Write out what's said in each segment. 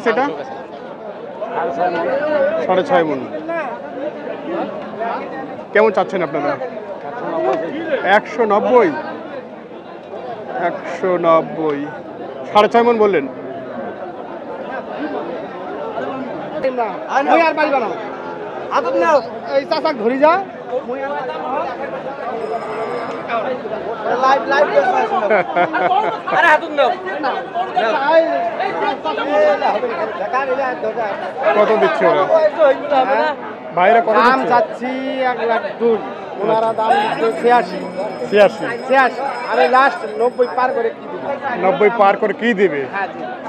আছে এটা? 6.5 মণ। কেমন চাচ্ছেন আপনারা? 190। 190 6.5 মণ বললেন। ধরি যা কত দিচ্ছে ওরা? ভাইরা কত দাম চাচ্ছি? 1,02,000। ওনারা দাম 86। আরে লাস্ট 90 পার করে কি দিবে? 90 পার করে কি দিবে?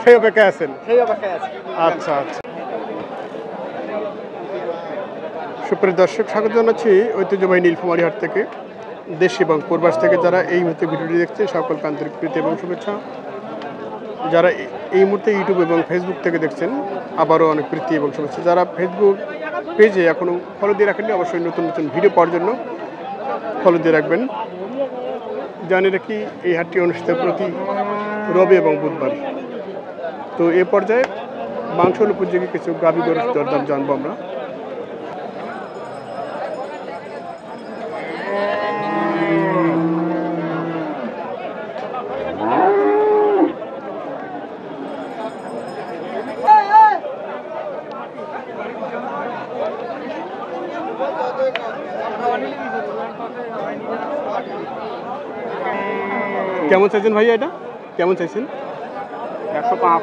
সেই অপেক্ষায় আছেন? সেই অপেক্ষায় আছি। আচ্ছা আচ্ছা। সুপ্রিয় দর্শক, স্বাগত জানাচ্ছি ঐতিহ্যবাহী নীলফামারী হাট থেকে। দেশ এবং প্রবাস থেকে যারা এই মুহূর্তে ভিডিওটি দেখছেন সকলকে আন্তরিক প্রীতি এবং শুভেচ্ছা। যারা এই মুহূর্তে ইউটিউব এবং ফেসবুক থেকে দেখছেন আবারও অনেক প্রীতি এবং শুভেচ্ছা। যারা ফেসবুক পেজে এখনও ফলো দিয়ে রাখেননি অবশ্যই নতুন নতুন ভিডিও পাওয়ার জন্য ফলো দিয়ে রাখবেন। জানি রাখি এই হাটটি অনুষ্ঠিত প্রতি রবি এবং বুধবার। তো এ পর্যায়ে মাংস উপযোগী কিছু গাভী গরুর দরদাম জানবো আমরা। কেমন চাইছেন ভাইয়া এটা? কেমন চাইছেন? 105।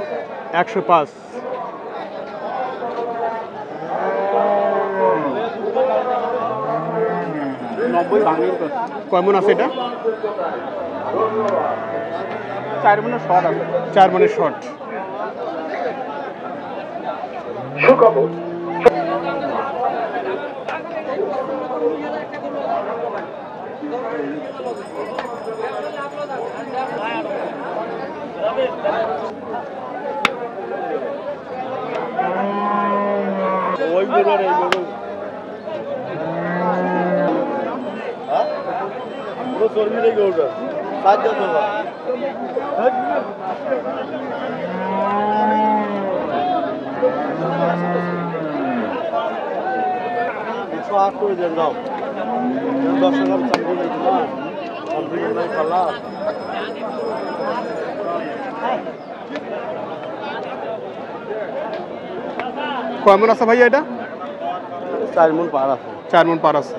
105। কয় মণ আছে এটা? 4 মণের শর্ট আছে। 4 মণের শর্ট। কয় মণ আছে ভাইয়া এটা? 4 মণ পার আছে। 4 মণ পার আছে।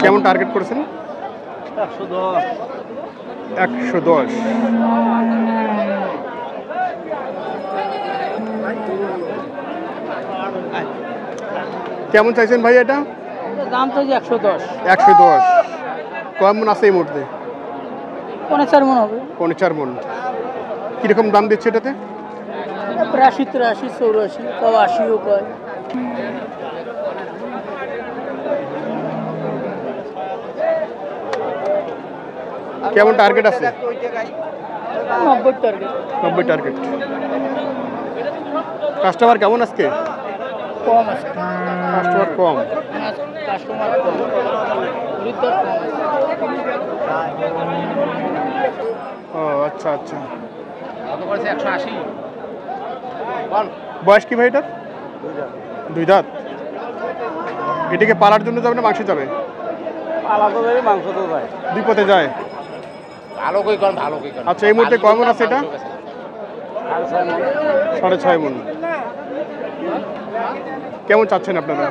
কেমন টার্গেট করেছেন? 110। 110। কেমন চাইছেন ভাই এটা? দাম তো 110। 110। কয় মণ আছে এই মুহূর্তে? 4.5 মণ হবে। 4.5 মণ। কিরকম দাম দিচ্ছে এটাতে? 83, 83, 84, 80ও কয়। কেমন টার্গেট আছে? 90 টার্গেট। 90 টার্গেট। কাস্টমার কেমন আজকে? কম আছে। কাস্টমার কম। কাস্টমার কম। খরিদ্দার কম আছে। ও আচ্ছা আচ্ছা। কত করেছে? 180। বয়স কি ভাই এটার? 2 দাঁত। এটাকে পালার জন্য যাবে না মাংস যাবে? পালা তো যাবে, মাংস তো যায়। দুই পথে যায়। ভালো কই কোন, ভালো কই কোন। আচ্ছা, এই মুহূর্তে কয় মণ আছে এটা? 6.5 মণ। কেমন চাচ্ছেন আপনারা?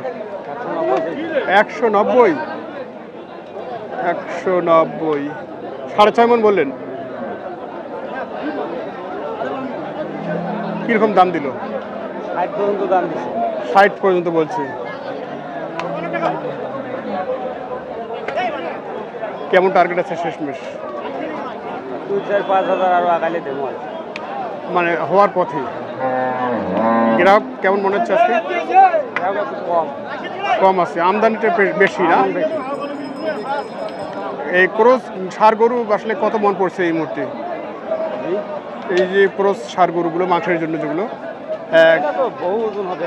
190। 190। 6.5 মণ বললেন। কিরকম দাম দিল? 60 পর্যন্ত দাম দিচ্ছে। 60 পর্যন্ত বলছে। কেমন টার্গেট আছে শেষমেশ? 2-4-5 হাজার আরো আগালে দেবো। মানে হওয়ার পথে। গ্রাহক কেমন মনে হচ্ছে আজকে? কম কম আছে, আমদানিটা বেশি না? এই ক্রস ষাঁড় গরু আসলে কত মন পড়ছে এই মুহূর্তে? এই যে ক্রস ষাঁড় গরুগুলো মাংসের জন্য যেগুলো বহু ওজন হবে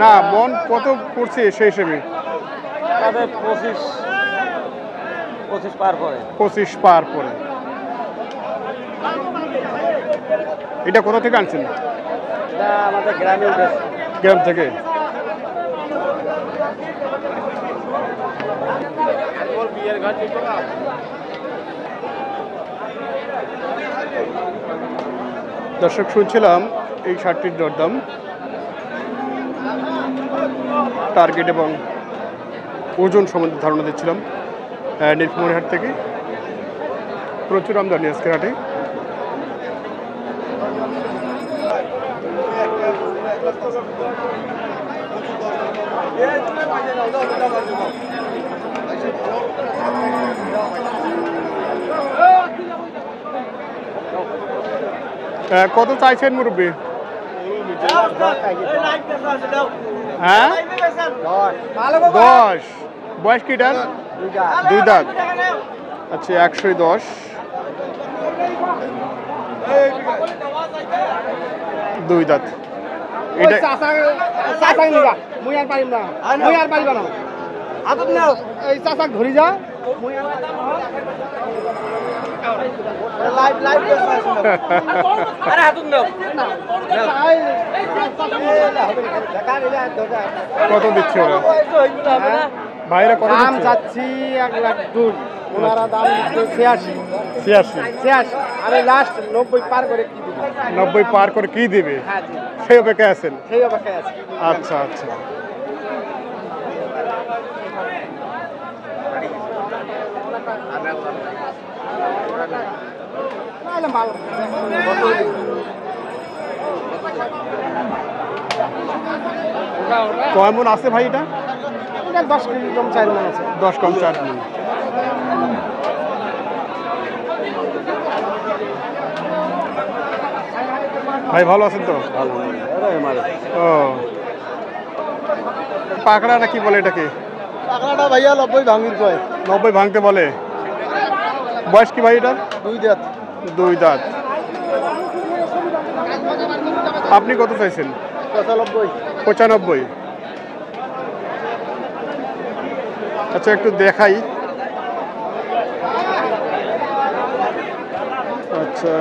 না, মন কত পড়ছে সেই হিসেবে? 25 পার পরে। 25 পার পরে। এটা কোথা থেকে আনছেন? এটা আমাদের গ্রামে উঠেছে। গ্রাম থেকে। দর্শক শুনছিলাম এই শার্টটির দরদাম, টার্গেট এবং ওজন সম্বন্ধে ধারণা দিচ্ছিলাম নীলফামারী হাট থেকে। প্রচুর আমদানি আজকের হাটে। কত চাইছেন মুরব্বী? হ্যাঁ 10। বয়স কিটার? 2 দাঁত। আচ্ছা 110। 2 দাঁত। এটা ধরি যা কত দিচ্ছে ওরা? ভাইরা কত দাম দিচ্ছে? চাচ্ছি 1,02,000, ওনারা দাম 86। 86। আমি লাস্ট 90 পার করে কি দিব? 90 পার করে কি দিবে? হ্যাঁ জি, সেই অপেক্ষায় আছেন? সেই অবস্থায় আছে। আচ্ছা আচ্ছা। কয় মন আছে ভাই এটা? 10 কেজি কম 4 মণ আছে। 10 কম 4 মন। ভাই ভালো আছেন তো? ও পাকড়া নাকি বলে এটাকে? টাকাটা ভাইয়া 90 ভাঙির কয়। 90 ভাঙতে বলে। বয়স কি ভাই এটা? 2 দাঁত। 2 দাঁত। আপনি কত চাইছেন? 95। 95। আচ্ছা একটু দেখাই। আচ্ছা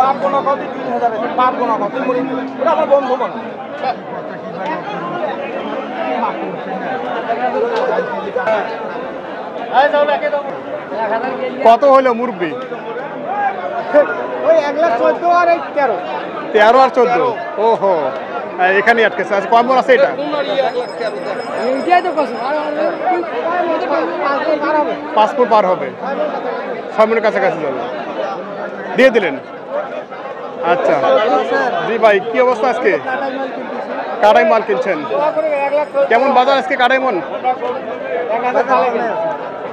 বাপ কোনো কত 3000 আছে, বাপ কোনো কত মরি ওটা আমার বন্ধু মন। কত হইলো মুরব্বি? ওই 1,14,000 আর 13। 13 আর 14। ওহো এখানে আটকেছে। আচ্ছা কয় মন আছে এটা? এইটাই তো কষ্ট। আর 5 ফুট পার হবে। 6 মনের কাছাকাছি যাবে। দিয়ে দিলেন। আচ্ছা জি ভাই কি অবস্থা আজকে? কাটাই মাল কিনছেন? কেমন বাজার আজকে কাটাই মন?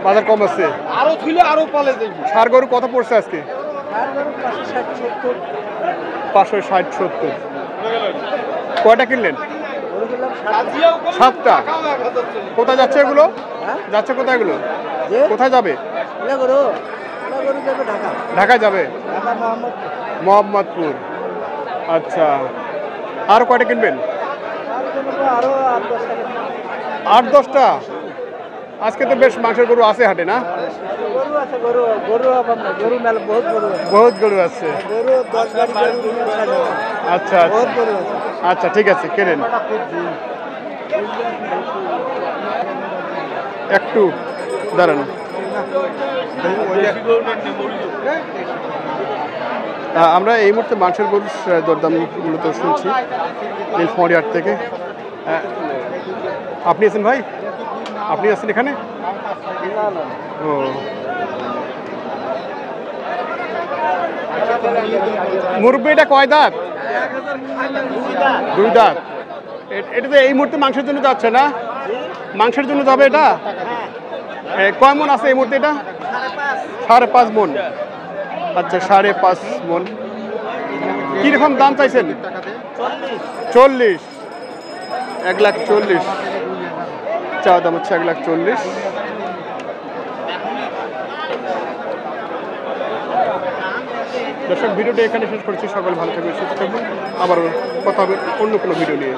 বাজার কম আছে। আরো ছিল আরো পালে দেখি। ষাড় গরু কত পড়ছে আজকে? 560-70। কয়টা কিনলেন? 7টা। কোথায় যাচ্ছে এগুলো? যাচ্ছে কোথায় এগুলো? কোথায় যাবে? ঢাকা যাবে। মোহাম্মদপুর। আচ্ছা আর কয়টা কিনবেন? 8-10টা। আজকে তো বেশ মাংসের গরু আছে হাটে না? বহুত গরু আছে। আচ্ছা আচ্ছা ঠিক আছে কেনেন। একটু দাঁড়ান। আমরা এই মুহূর্তে মাংসের গরুর দরদামগুলো তো শুনছি নীলফামারী হাট থেকে। আপনি আছেন ভাই? আপনি আছেন এখানে? ও মুরব্বি এটা কয় দাঁত? 2 দাঁত। এটা তো এই মুহূর্তে মাংসের জন্য যাচ্ছে না? মাংসের জন্য যাবে এটা? কয় মন আছে এই মুহূর্তে এটা? 5.5 মন। আচ্ছা 5.5 মন। কিরকম দাম চাইছেন? 40। 1,40,000 চা দাম হচ্ছে 1,40,000। দর্শক ভিডিওটি এখানে শেষ করছি। সকল ভালো থাকবেন, সুস্থ থাকবেন। আবার কথা হবে অন্য কোনো ভিডিও নিয়ে।